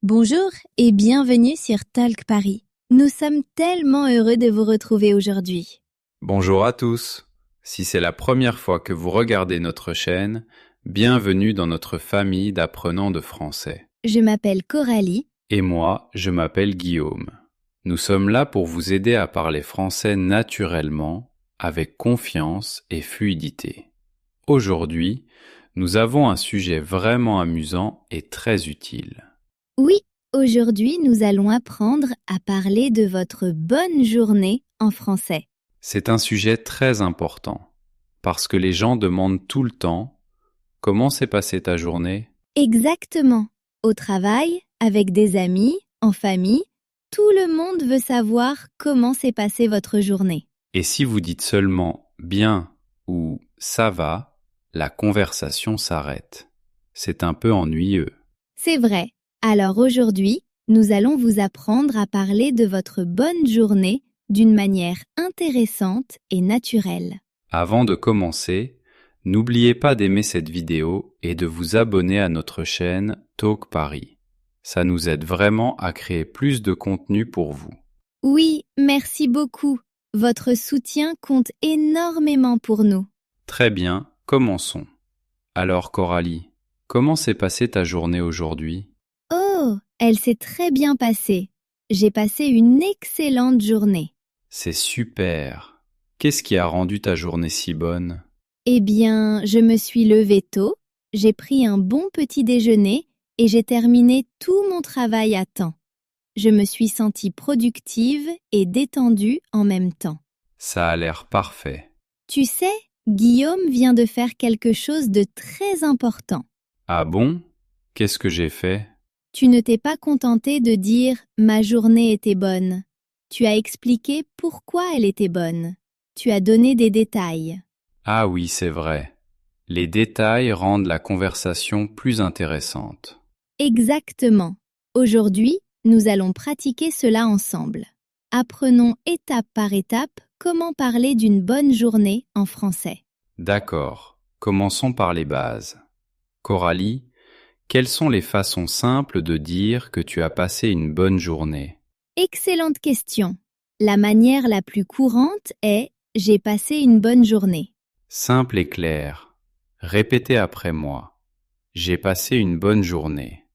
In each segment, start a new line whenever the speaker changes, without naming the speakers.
Bonjour et bienvenue sur Talk Paris. Nous sommes tellement heureux de vous retrouver aujourd'hui.
Bonjour à tous. Si c'est la première fois que vous regardez notre chaîne, bienvenue dans notre famille d'apprenants de français.
Je m'appelle Coralie.
Et moi, je m'appelle Guillaume. Nous sommes là pour vous aider à parler français naturellement, avec confiance et fluidité. Aujourd'hui, nous avons un sujet vraiment amusant et très utile.
Oui, aujourd'hui nous allons apprendre à parler de votre bonne journée en français.
C'est un sujet très important, parce que les gens demandent tout le temps « Comment s'est passée ta journée ?»
Exactement. Au travail, avec des amis, en famille, tout le monde veut savoir comment s'est passée votre journée.
Et si vous dites seulement « bien » ou « ça va », la conversation s'arrête. C'est un peu ennuyeux.
C'est vrai. Alors aujourd'hui, nous allons vous apprendre à parler de votre bonne journée d'une manière intéressante et naturelle.
Avant de commencer, n'oubliez pas d'aimer cette vidéo et de vous abonner à notre chaîne Talk Paris. Ça nous aide vraiment à créer plus de contenu pour vous.
Oui, merci beaucoup. Votre soutien compte énormément pour nous.
Très bien, commençons. Alors Coralie, comment s'est passée ta journée aujourd'hui ?
Oh, elle s'est très bien passée. J'ai passé une excellente journée.
C'est super. Qu'est-ce qui a rendu ta journée si bonne ?
Eh bien, je me suis levée tôt, j'ai pris un bon petit déjeuner et j'ai terminé tout mon travail à temps. Je me suis sentie productive et détendue en même temps.
Ça a l'air parfait.
Tu sais, Guillaume vient de faire quelque chose de très important.
Ah bon ? Qu'est-ce que j'ai fait ?
Tu ne t'es pas contenté de dire « ma journée était bonne ». Tu as expliqué pourquoi elle était bonne. Tu as donné des détails.
Ah oui, c'est vrai. Les détails rendent la conversation plus intéressante.
Exactement. Aujourd'hui, nous allons pratiquer cela ensemble. Apprenons étape par étape comment parler d'une bonne journée en français.
D'accord. Commençons par les bases. Coralie, quelles sont les façons simples de dire que tu as passé une bonne journée ?
Excellente question. La manière la plus courante est « j'ai passé une bonne journée ».
Simple et clair. Répétez après moi. J'ai passé une bonne journée.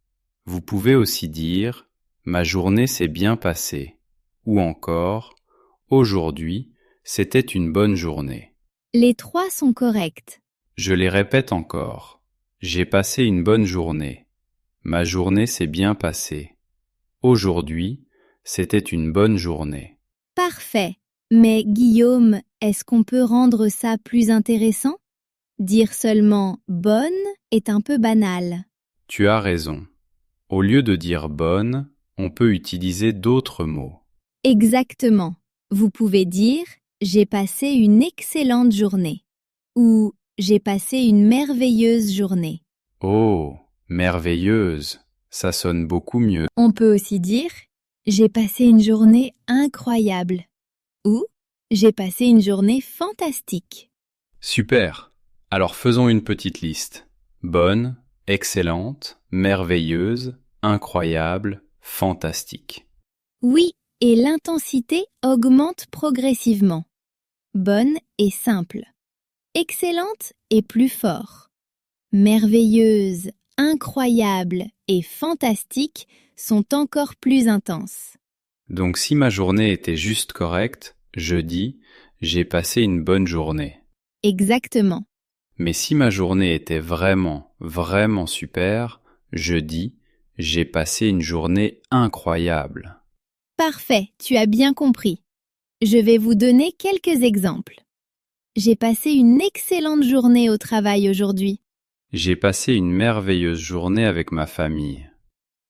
Vous pouvez aussi dire « ma journée s'est bien passée » ou encore « aujourd'hui, c'était une bonne journée ».
Les trois sont corrects.
Je les répète encore. J'ai passé une bonne journée. Ma journée s'est bien passée. Aujourd'hui, c'était une bonne journée.
Parfait. Mais Guillaume, est-ce qu'on peut rendre ça plus intéressant ? Dire seulement « bonne » est un peu banal.
Tu as raison. Au lieu de dire bonne, on peut utiliser d'autres mots.
Exactement. Vous pouvez dire « j'ai passé une excellente journée » ou « j'ai passé une merveilleuse journée ».
Oh, merveilleuse, ça sonne beaucoup mieux.
On peut aussi dire « j'ai passé une journée incroyable » ou « j'ai passé une journée fantastique ».
Super. Alors faisons une petite liste. Bonne, excellente, merveilleuse, incroyable, fantastique.
Oui, et l'intensité augmente progressivement. Bonne et simple. Excellente et plus fort. Merveilleuse, incroyable et fantastique sont encore plus intenses.
Donc si ma journée était juste correcte, je dis « j'ai passé une bonne journée ».
Exactement.
Mais si ma journée était vraiment, vraiment super, je dis « j'ai passé une journée incroyable ».
Parfait, tu as bien compris. Je vais vous donner quelques exemples. J'ai passé une excellente journée au travail aujourd'hui.
J'ai passé une merveilleuse journée avec ma famille.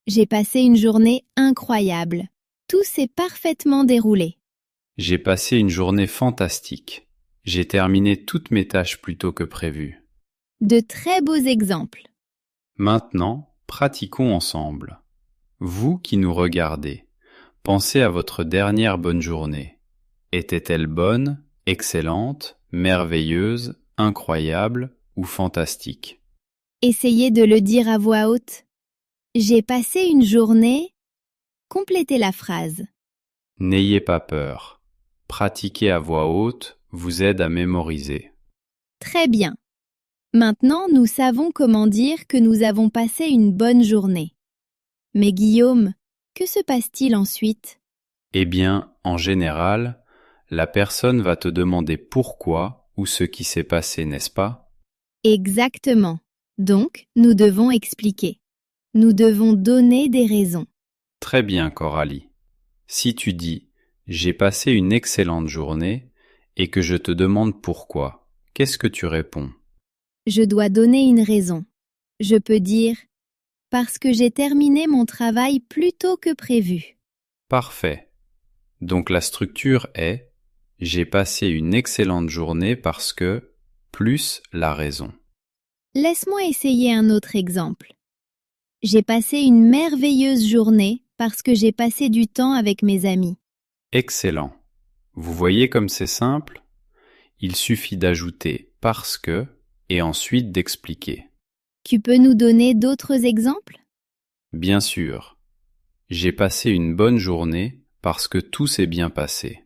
J'ai passé une journée incroyable. Tout s'est parfaitement déroulé.
J'ai passé une journée fantastique. J'ai terminé toutes mes tâches plus tôt que prévu.
De très beaux exemples.
Maintenant, pratiquons ensemble. Vous qui nous regardez, pensez à votre dernière bonne journée. Était-elle bonne, excellente, merveilleuse, incroyable ou fantastique ?
Essayez de le dire à voix haute. J'ai passé une journée. Complétez la phrase.
N'ayez pas peur. Pratiquer à voix haute vous aide à mémoriser.
Très bien. Maintenant, nous savons comment dire que nous avons passé une bonne journée. Mais Guillaume, que se passe-t-il ensuite?
Eh bien, en général, la personne va te demander pourquoi ou ce qui s'est passé, n'est-ce pas?
Exactement. Donc, nous devons expliquer. Nous devons donner des raisons.
Très bien, Coralie. Si tu dis « J'ai passé une excellente journée » et que je te demande pourquoi, qu'est-ce que tu réponds?
Je dois donner une raison. Je peux dire « parce que j'ai terminé mon travail plus tôt que prévu ».
Parfait. Donc la structure est « J'ai passé une excellente journée parce que… » plus la raison.
Laisse-moi essayer un autre exemple. J'ai passé une merveilleuse journée parce que j'ai passé du temps avec mes amis.
Excellent. Vous voyez comme c'est simple? Il suffit d'ajouter « parce que » et ensuite d'expliquer.
Tu peux nous donner d'autres exemples?
Bien sûr. J'ai passé une bonne journée parce que tout s'est bien passé.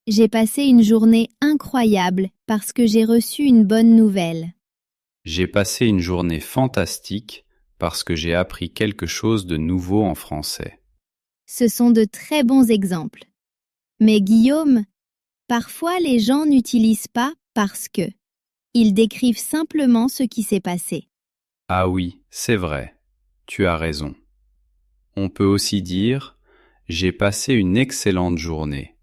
J'ai passé une journée incroyable parce que j'ai reçu une bonne nouvelle.
J'ai passé une journée fantastique parce que j'ai appris quelque chose de nouveau en français.
Ce sont de très bons exemples. Mais Guillaume, parfois les gens n'utilisent pas parce que. Ils décrivent simplement ce qui s'est passé.
Ah oui, c'est vrai. Tu as raison. On peut aussi dire « J'ai passé une excellente journée.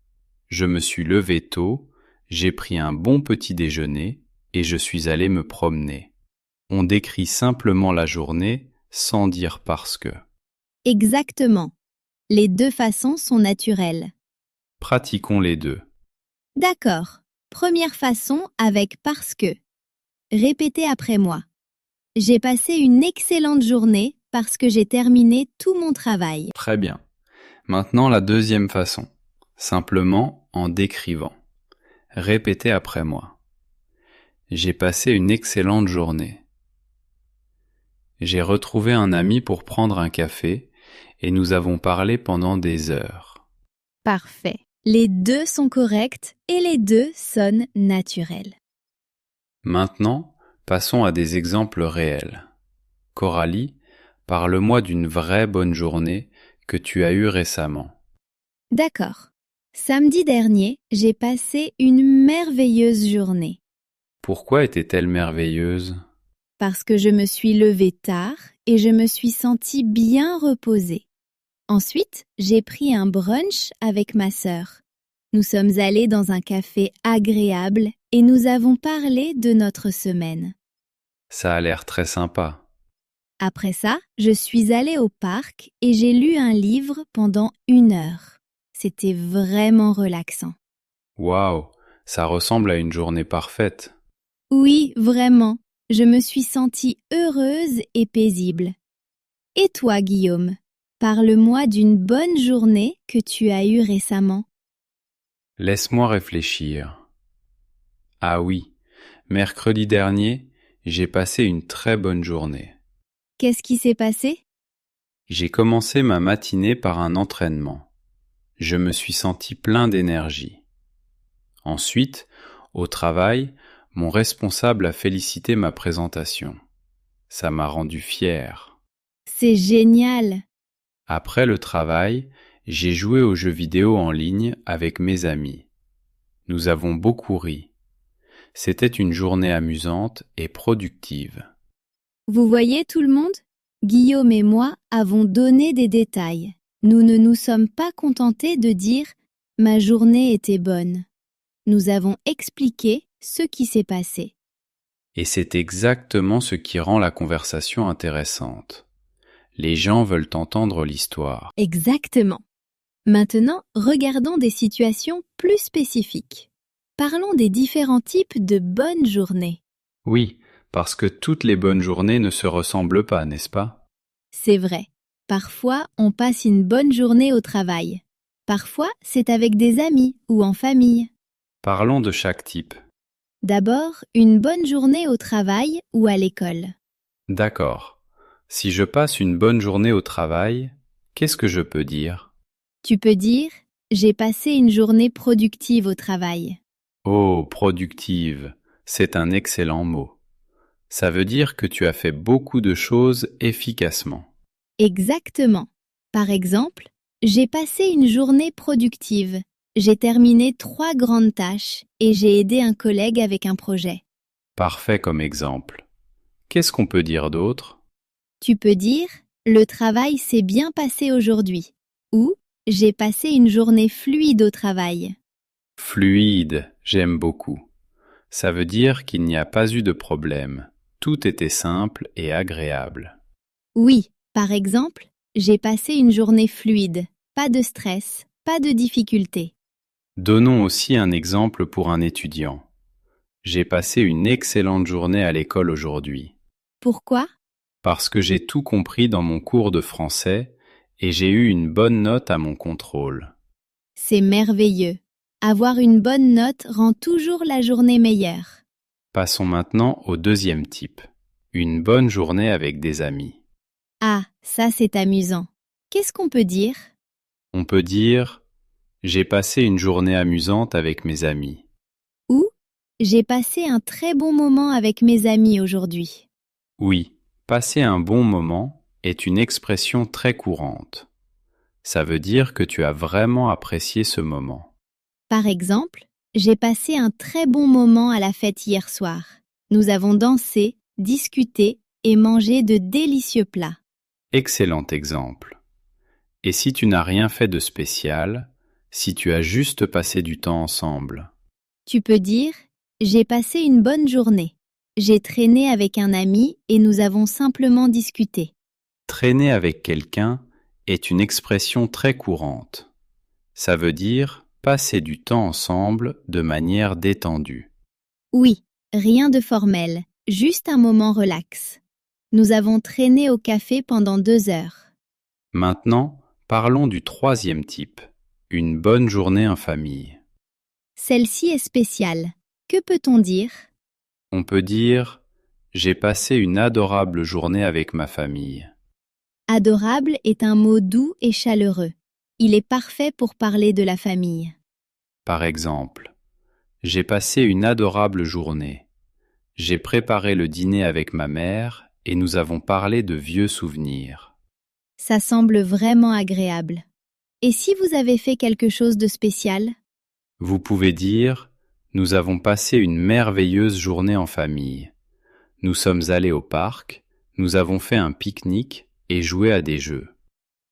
Je me suis levé tôt, j'ai pris un bon petit déjeuner et je suis allé me promener. » On décrit simplement la journée sans dire parce que.
Exactement. Les deux façons sont naturelles.
Pratiquons les deux.
D'accord. Première façon avec parce que. Répétez après moi. J'ai passé une excellente journée parce que j'ai terminé tout mon travail.
Très bien. Maintenant la deuxième façon, simplement en décrivant. Répétez après moi. J'ai passé une excellente journée. J'ai retrouvé un ami pour prendre un café et nous avons parlé pendant des heures.
Parfait. Les deux sont corrects et les deux sonnent naturels.
Maintenant, passons à des exemples réels. Coralie, parle-moi d'une vraie bonne journée que tu as eue récemment.
D'accord. Samedi dernier, j'ai passé une merveilleuse journée
Pourquoi était-elle merveilleuse?
parce que je me suis levée tard et je me suis sentie bien reposée. Ensuite, j'ai pris un brunch avec ma sœur. Nous sommes allés dans un café agréable et nous avons parlé de notre semaine.
Ça a l'air très sympa.
Après ça, je suis allée au parc et j'ai lu un livre pendant 1 heure. C'était vraiment relaxant.
Waouh, ça ressemble à une journée parfaite.
Oui, vraiment. Je me suis sentie heureuse et paisible. Et toi, Guillaume, parle-moi d'une bonne journée que tu as eue récemment.
Laisse-moi réfléchir. Ah oui, mercredi dernier, j'ai passé une très bonne journée.
Qu'est-ce qui s'est passé?
J'ai commencé ma matinée par un entraînement. Je me suis senti plein d'énergie. Ensuite, au travail, mon responsable a félicité ma présentation. Ça m'a rendu fier.
C'est génial.
Après le travail, j'ai joué aux jeux vidéo en ligne avec mes amis. Nous avons beaucoup ri. C'était une journée amusante et productive.
Vous voyez tout le monde? Guillaume et moi avons donné des détails. Nous ne nous sommes pas contentés de dire « ma journée était bonne ». Nous avons expliqué ce qui s'est passé.
Et c'est exactement ce qui rend la conversation intéressante. Les gens veulent entendre l'histoire.
Exactement. Maintenant, regardons des situations plus spécifiques. Parlons des différents types de bonnes journées.
Oui, parce que toutes les bonnes journées ne se ressemblent pas, n'est-ce pas?
C'est vrai. Parfois, on passe une bonne journée au travail. Parfois, c'est avec des amis ou en famille.
Parlons de chaque type.
D'abord, une bonne journée au travail ou à l'école.
D'accord. Si je passe une bonne journée au travail, qu'est-ce que je peux dire?
Tu peux dire « J'ai passé une journée productive au travail ».
Oh, productive, c'est un excellent mot. Ça veut dire que tu as fait beaucoup de choses efficacement.
Exactement. Par exemple, j'ai passé une journée productive. J'ai terminé 3 grandes tâches et j'ai aidé un collègue avec un projet.
Parfait comme exemple. Qu'est-ce qu'on peut dire d'autre?
Tu peux dire « Le travail s'est bien passé aujourd'hui » ou « J'ai passé une journée fluide au travail ».
Fluide, j'aime beaucoup. Ça veut dire qu'il n'y a pas eu de problème. Tout était simple et agréable.
Oui, par exemple, j'ai passé une journée fluide. Pas de stress, pas de difficultés.
Donnons aussi un exemple pour un étudiant. J'ai passé une excellente journée à l'école aujourd'hui,
Pourquoi?
parce que j'ai tout compris dans mon cours de français et j'ai eu une bonne note à mon contrôle.
C'est merveilleux. Avoir une bonne note rend toujours la journée meilleure.
Passons maintenant au deuxième type. Une bonne journée avec des amis.
Ah, ça c'est amusant. Qu'est-ce qu'on peut dire?
On peut dire « J'ai passé une journée amusante avec mes amis ».
Ou j'ai passé un très bon moment avec mes amis aujourd'hui.
Oui, passer un bon moment est une expression très courante. Ça veut dire que tu as vraiment apprécié ce moment.
Par exemple, j'ai passé un très bon moment à la fête hier soir. Nous avons dansé, discuté et mangé de délicieux plats.
Excellent exemple. Et si tu n'as rien fait de spécial, si tu as juste passé du temps ensemble?
Tu peux dire « J'ai passé une bonne journée. J'ai traîné avec un ami et nous avons simplement discuté. »
Traîner avec quelqu'un est une expression très courante. Ça veut dire passer du temps ensemble de manière détendue.
Oui, rien de formel, juste un moment relax. Nous avons traîné au café pendant 2 heures.
Maintenant, parlons du troisième type, une bonne journée en famille.
Celle-ci est spéciale. Que peut-on dire?
On peut dire « J'ai passé une adorable journée avec ma famille ».
Adorable est un mot doux et chaleureux. Il est parfait pour parler de la famille.
Par exemple, « J'ai passé une adorable journée. J'ai préparé le dîner avec ma mère et nous avons parlé de vieux souvenirs ».
Ça semble vraiment agréable. Et si vous avez fait quelque chose de spécial?
Vous pouvez dire « Nous avons passé une merveilleuse journée en famille. Nous sommes allés au parc, nous avons fait un pique-nique et joué à des jeux. »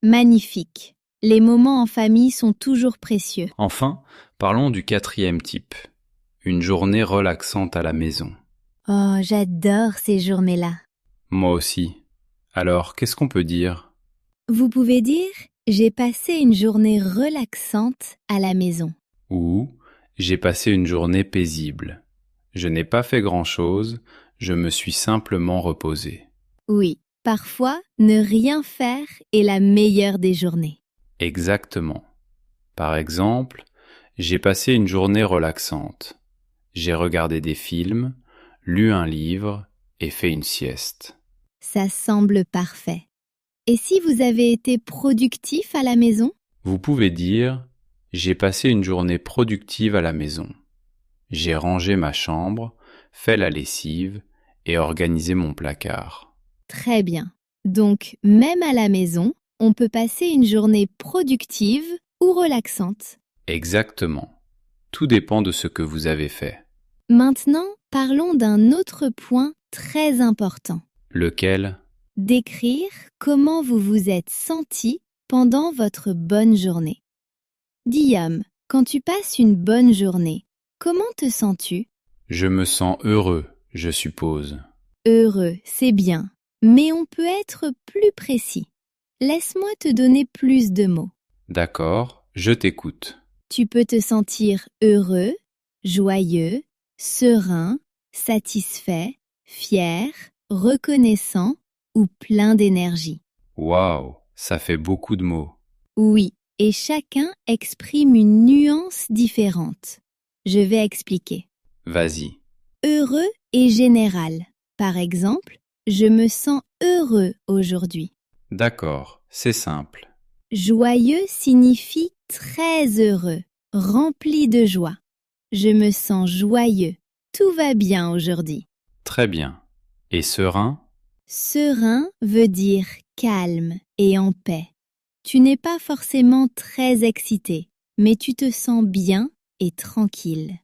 Magnifique. Les moments en famille sont toujours précieux.
Enfin, parlons du quatrième type, une journée relaxante à la maison.
Oh, j'adore ces journées-là.
Moi aussi. Alors, qu'est-ce qu'on peut dire?
Vous pouvez dire « J'ai passé une journée relaxante à la maison ».
Ou « J'ai passé une journée paisible. Je n'ai pas fait grand-chose, je me suis simplement reposé. »
Oui, parfois, ne rien faire est la meilleure des journées.
Exactement. Par exemple, j'ai passé une journée relaxante. J'ai regardé des films, lu un livre et fait une sieste.
Ça semble parfait. Et si vous avez été productif à la maison?
Vous pouvez dire « J'ai passé une journée productive à la maison. J'ai rangé ma chambre, fait la lessive et organisé mon placard. »
Très bien. Donc, même à la maison, on peut passer une journée productive ou relaxante.
Exactement. Tout dépend de ce que vous avez fait.
Maintenant, parlons d'un autre point très important.
Lequel?
Décrire comment vous vous êtes senti pendant votre bonne journée. Guillaume, quand tu passes une bonne journée, comment te sens-tu?
Je me sens heureux, je suppose.
Heureux, c'est bien, mais on peut être plus précis. Laisse-moi te donner plus de mots.
D'accord, je t'écoute.
Tu peux te sentir heureux, joyeux, serein, satisfait, fier, reconnaissant ou plein d'énergie.
Waouh, ça fait beaucoup de mots.
Oui, et chacun exprime une nuance différente. Je vais expliquer.
Vas-y.
Heureux et général. Par exemple, Je me sens heureux aujourd'hui.
D'accord, c'est simple.
Joyeux signifie très heureux, rempli de joie. Je me sens joyeux. Tout va bien aujourd'hui.
Très bien. Et serein?
Serein veut dire calme et en paix. Tu n'es pas forcément très excité, mais tu te sens bien et tranquille.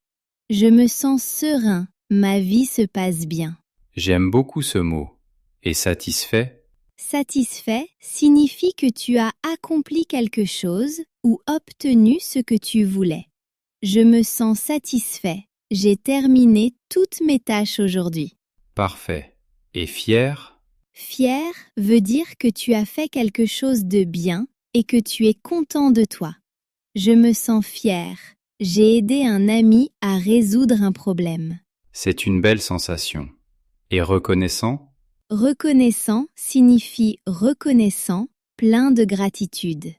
Je me sens serein, ma vie se passe bien.
J'aime beaucoup ce mot. Et satisfait?
Satisfait signifie que tu as accompli quelque chose ou obtenu ce que tu voulais. Je me sens satisfait. J'ai terminé toutes mes tâches aujourd'hui.
Parfait. Et fier?
Fier veut dire que tu as fait quelque chose de bien et que tu es content de toi. Je me sens fier. J'ai aidé un ami à résoudre un problème.
C'est une belle sensation. Et reconnaissant?
Reconnaissant signifie reconnaissant, plein de gratitude.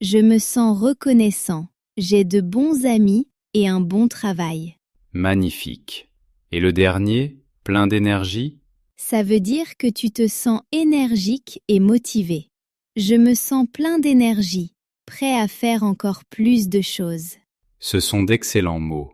Je me sens reconnaissant. J'ai de bons amis et un bon travail.
Magnifique. Et le dernier, plein d'énergie?
Ça veut dire que tu te sens énergique et motivé. Je me sens plein d'énergie, prêt à faire encore plus de choses.
Ce sont d'excellents mots.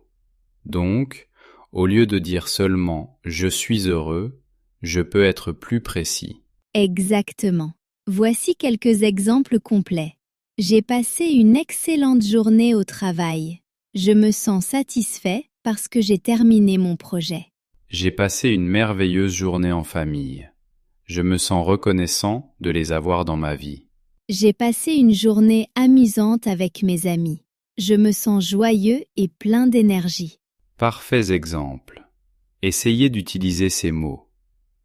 Donc, au lieu de dire seulement « je suis heureux », je peux être plus précis.
Exactement. Voici quelques exemples complets. J'ai passé une excellente journée au travail. Je me sens satisfait parce que j'ai terminé mon projet.
J'ai passé une merveilleuse journée en famille. Je me sens reconnaissant de les avoir dans ma vie.
J'ai passé une journée amusante avec mes amis. Je me sens joyeux et plein d'énergie.
Parfaits exemples. Essayez d'utiliser ces mots.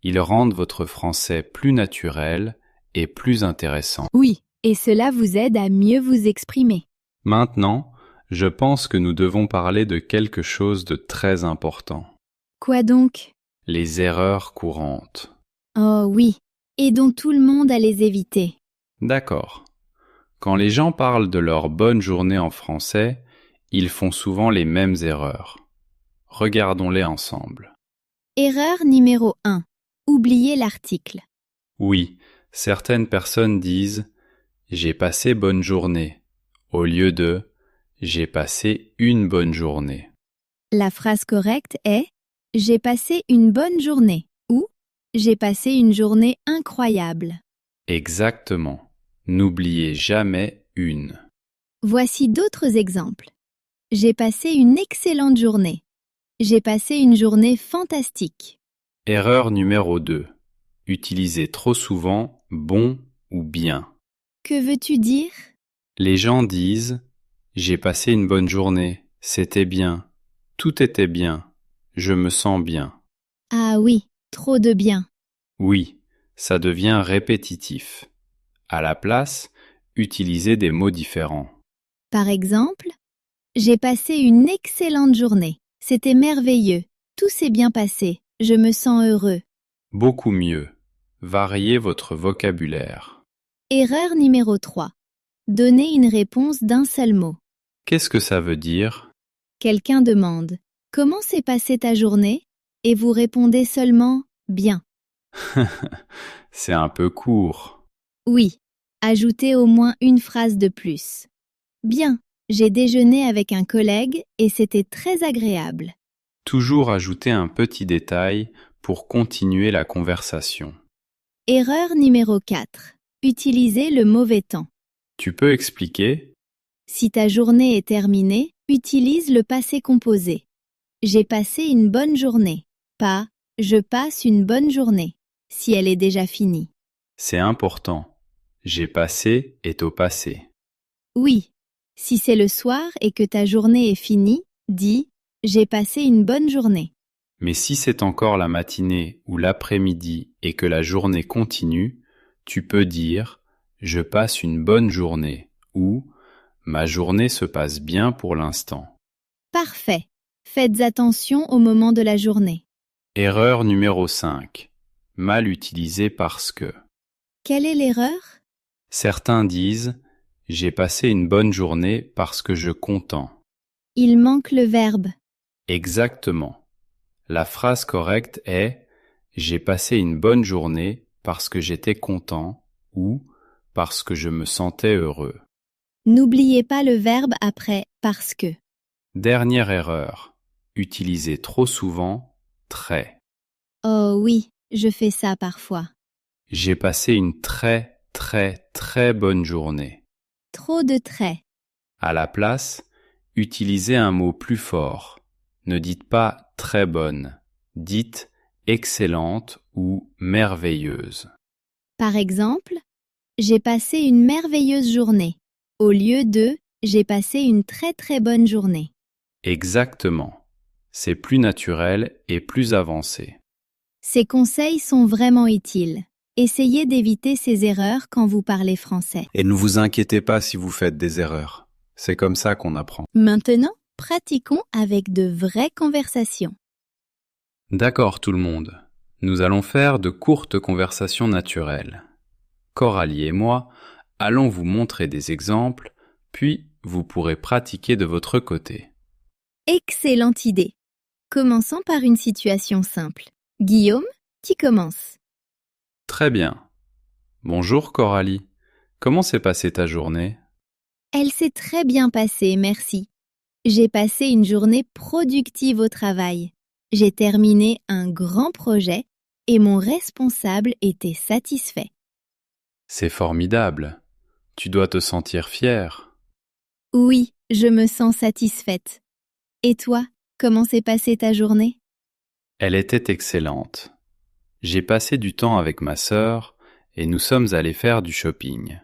Ils rendent votre français plus naturel et plus intéressant.
Oui, et cela vous aide à mieux vous exprimer.
Maintenant, je pense que nous devons parler de quelque chose de très important.
Quoi donc?
Les erreurs courantes.
Oh oui, et dont tout le monde a les éviter.
D'accord. Quand les gens parlent de leur bonne journée en français, ils font souvent les mêmes erreurs. Regardons-les ensemble.
Erreur numéro 1. Oubliez l'article.
Oui, certaines personnes disent « j'ai passé bonne journée » au lieu de « j'ai passé une bonne journée ».
La phrase correcte est « J'ai passé une bonne journée » ou « J'ai passé une journée incroyable ».
Exactement. N'oubliez jamais une.
Voici d'autres exemples. J'ai passé une excellente journée. J'ai passé une journée fantastique.
Erreur numéro 2. Utilisez trop souvent bon ou bien.
Que veux-tu dire?
Les gens disent « j'ai passé une bonne journée, c'était bien, tout était bien, je me sens bien ».
Ah oui, trop de bien.
Oui, ça devient répétitif. À la place, utilisez des mots différents.
Par exemple, j'ai passé une excellente journée. C'était merveilleux. Tout s'est bien passé. Je me sens heureux.
Beaucoup mieux. Variez votre vocabulaire.
Erreur numéro 3. Donner une réponse d'un seul mot.
Qu'est-ce que ça veut dire?
Quelqu'un demande « Comment s'est passée ta journée ?» et vous répondez seulement « Bien ».
C'est un peu court.
Oui, ajoutez au moins une phrase de plus. Bien, j'ai déjeuné avec un collègue et c'était très agréable.
Toujours ajouter un petit détail pour continuer la conversation.
Erreur numéro 4. Utilisez le mauvais temps.
Tu peux expliquer?
Si ta journée est terminée, utilise le passé composé. J'ai passé une bonne journée. Pas je passe une bonne journée, si elle est déjà finie.
C'est important. J'ai passé est au passé.
Oui, si c'est le soir et que ta journée est finie, dis j'ai passé une bonne journée.
Mais si c'est encore la matinée ou l'après-midi et que la journée continue, tu peux dire « je passe une bonne journée » ou « ma journée se passe bien pour l'instant ».
Parfait. Faites attention au moment de la journée.
Erreur numéro 5. Mal utilisé parce que.
Quelle est l'erreur?
Certains disent « j'ai passé une bonne journée parce que je content ».
Il manque le verbe.
Exactement. La phrase correcte est J'ai passé une bonne journée parce que j'étais content ou parce que je me sentais heureux.
N'oubliez pas le verbe après parce que.
Dernière erreur. Utilisez trop souvent très.
Oh oui, je fais ça parfois.
J'ai passé une très bonne journée.
Trop de traits.
À la place, utilisez un mot plus fort. Ne dites pas très bonne. Dites excellente ou merveilleuse.
Par exemple, j'ai passé une merveilleuse journée, au lieu de j'ai passé une très bonne journée.
Exactement. C'est plus naturel et plus avancé.
Ces conseils sont vraiment utiles. Essayez d'éviter ces erreurs quand vous parlez français.
Et ne vous inquiétez pas si vous faites des erreurs. C'est comme ça qu'on apprend.
Maintenant, pratiquons avec de vraies conversations.
D'accord tout le monde. Nous allons faire de courtes conversations naturelles. Coralie et moi allons vous montrer des exemples, puis vous pourrez pratiquer de votre côté.
Excellente idée. Commençons par une situation simple. Guillaume, qui commence?
Très bien. Bonjour Coralie. Comment s'est passée ta journée?
Elle s'est très bien passée, merci. J'ai passé une journée productive au travail. J'ai terminé un grand projet et mon responsable était satisfait.
C'est formidable. Tu dois te sentir fière.
Oui, je me sens satisfaite. Et toi, comment s'est passée ta journée?
Elle était excellente. J'ai passé du temps avec ma sœur et nous sommes allés faire du shopping.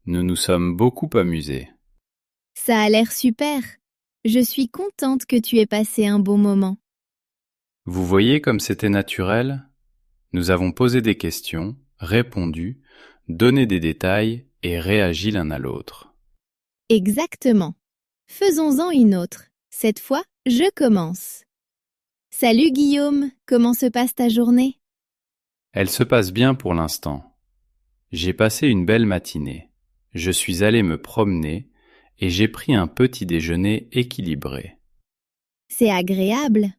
Nous nous sommes beaucoup amusés.
Ça a l'air super. Je suis contente que tu aies passé un bon moment.
Vous voyez comme c'était naturel? Nous avons posé des questions, répondu, donné des détails et réagi l'un à l'autre.
Exactement. Faisons-en une autre. Cette fois, je commence. Salut Guillaume, comment se passe ta journée?
Elle se passe bien pour l'instant. J'ai passé une belle matinée. Je suis allé me promener et j'ai pris un petit déjeuner équilibré.
C'est agréable.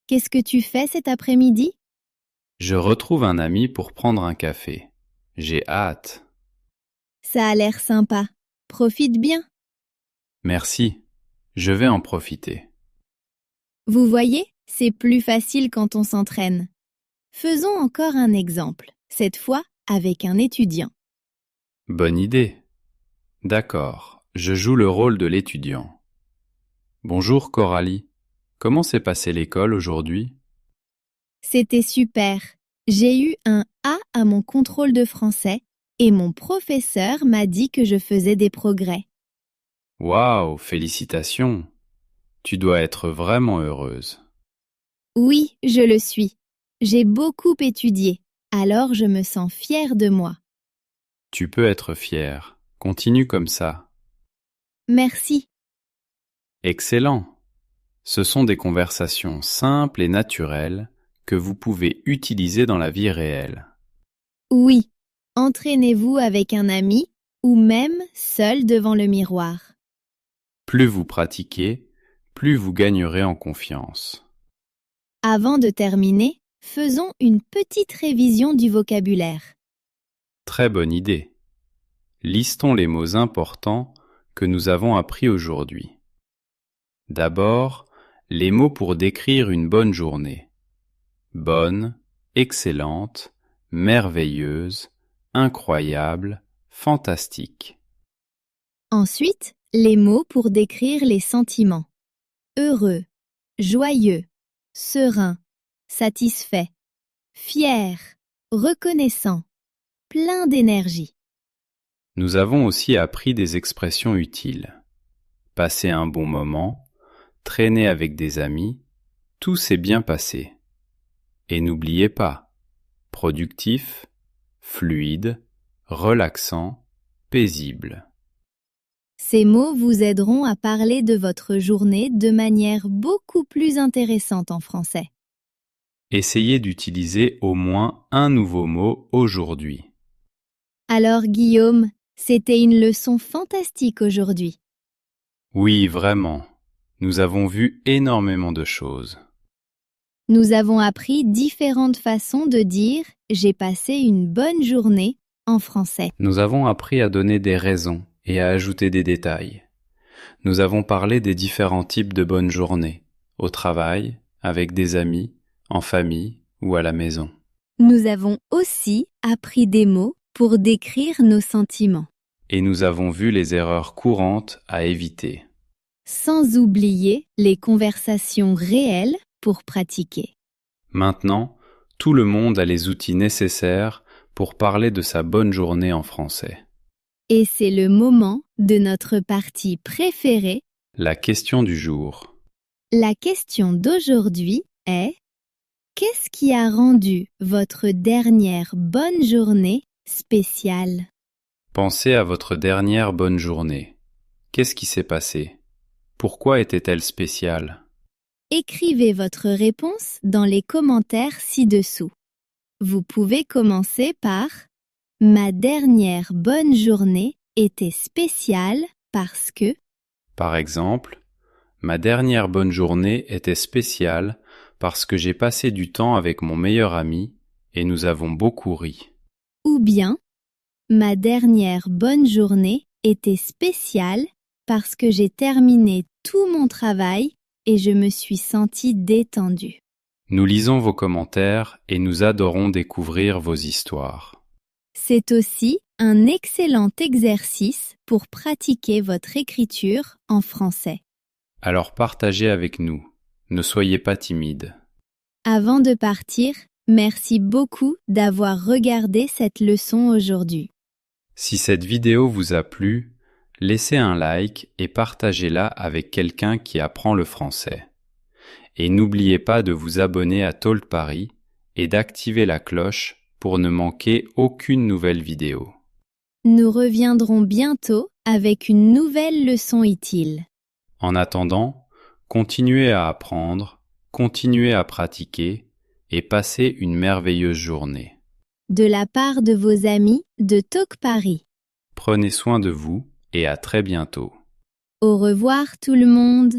Qu'est-ce que tu fais cet après-midi?
Je retrouve un ami pour prendre un café. J'ai hâte.
Ça a l'air sympa. Profite bien.
Merci. Je vais en profiter.
Vous voyez, c'est plus facile quand on s'entraîne. Faisons encore un exemple, cette fois avec un étudiant.
Bonne idée. D'accord, je joue le rôle de l'étudiant. Bonjour Coralie. Comment s'est passée l'école aujourd'hui?
C'était super. J'ai eu un A à mon contrôle de français et mon professeur m'a dit que je faisais des progrès.
Waouh, félicitations. Tu dois être vraiment heureuse.
Oui, je le suis. J'ai beaucoup étudié, alors je me sens fière de moi.
Tu peux être fière. Continue comme ça.
Merci.
Excellent. Ce sont des conversations simples et naturelles que vous pouvez utiliser dans la vie réelle.
Oui, entraînez-vous avec un ami ou même seul devant le miroir.
Plus vous pratiquez, plus vous gagnerez en confiance.
Avant de terminer, faisons une petite révision du vocabulaire.
Très bonne idée. Listons les mots importants que nous avons appris aujourd'hui. D'abord, les mots pour décrire une bonne journée. Bonne, excellente, merveilleuse, incroyable, fantastique.
Ensuite, les mots pour décrire les sentiments. Heureux, joyeux, serein, satisfait, fier, reconnaissant, plein d'énergie.
Nous avons aussi appris des expressions utiles. Passer un bon moment, traîner avec des amis, tout s'est bien passé. Et n'oubliez pas, productif, fluide, relaxant, paisible.
Ces mots vous aideront à parler de votre journée de manière beaucoup plus intéressante en français.
Essayez d'utiliser au moins un nouveau mot aujourd'hui.
Alors Guillaume, c'était une leçon fantastique aujourd'hui.
Oui, vraiment. Nous avons vu énormément de choses.
Nous avons appris différentes façons de dire « j'ai passé une bonne journée » en français.
Nous avons appris à donner des raisons et à ajouter des détails. Nous avons parlé des différents types de bonnes journées, au travail, avec des amis, en famille ou à la maison.
Nous avons aussi appris des mots pour décrire nos sentiments,
Et nous avons vu les erreurs courantes à éviter.
sans oublier les conversations réelles pour pratiquer.
Maintenant, tout le monde a les outils nécessaires pour parler de sa bonne journée en français.
Et c'est le moment de notre partie préférée.
La question du jour.
La question d'aujourd'hui est: qu'est-ce qui a rendu votre dernière bonne journée spéciale?
Pensez à votre dernière bonne journée. Qu'est-ce qui s'est passé? Pourquoi était-elle spéciale?
Écrivez votre réponse dans les commentaires ci-dessous. Vous pouvez commencer par: ma dernière bonne journée était spéciale parce que...
Par exemple, ma dernière bonne journée était spéciale parce que j'ai passé du temps avec mon meilleur ami et nous avons beaucoup ri.
Ou bien, ma dernière bonne journée était spéciale parce que j'ai terminé tout mon travail et je me suis sentie détendue.
Nous lisons vos commentaires et nous adorons découvrir vos histoires.
C'est aussi un excellent exercice pour pratiquer votre écriture en français.
Alors partagez avec nous. Ne soyez pas timide.
Avant de partir, merci beaucoup d'avoir regardé cette leçon aujourd'hui.
Si cette vidéo vous a plu, laissez un like et partagez-la avec quelqu'un qui apprend le français. Et n'oubliez pas de vous abonner à Talk Paris et d'activer la cloche pour ne manquer aucune nouvelle vidéo.
Nous reviendrons bientôt avec une nouvelle leçon utile.
En attendant, continuez à apprendre, continuez à pratiquer et passez une merveilleuse journée.
De la part de vos amis de Talk Paris.
Prenez soin de vous et à très bientôt.
Au revoir tout le monde.